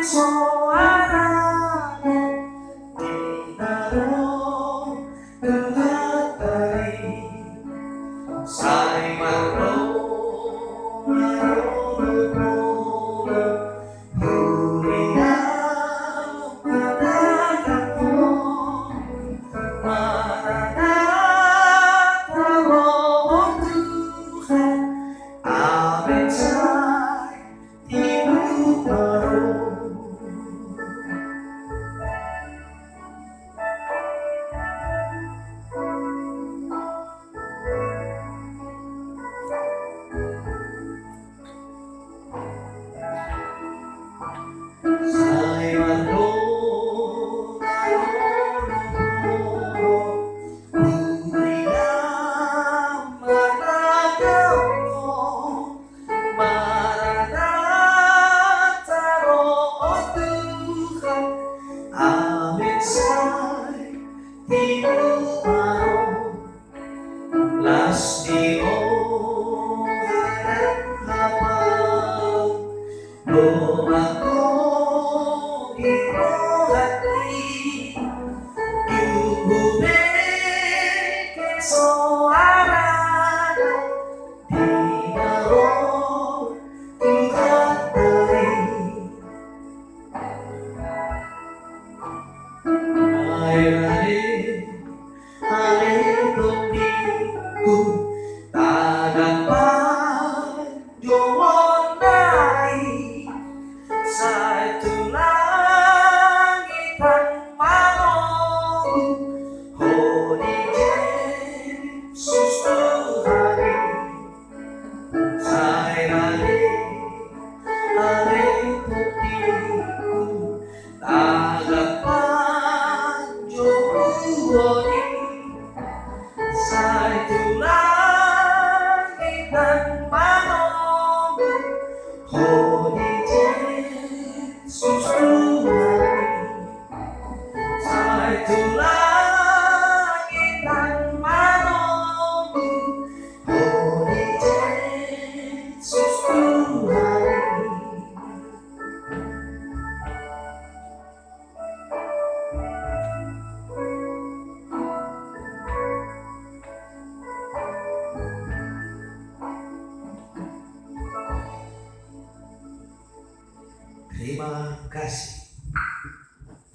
suaranya ditaruh dengan baik. Sai las di doaku hati yuhube ke suara ditaruh Tuhan dari ale tundiku tak dapat jomondai satu langit dan malam Hodi Yesus Tuhari saya ale tundiku tak dapat jomondai satu langit dan malam Hodi Yesus Tuhan satu langit dan malam Hodi Yesus Tuhan. Terima kasih.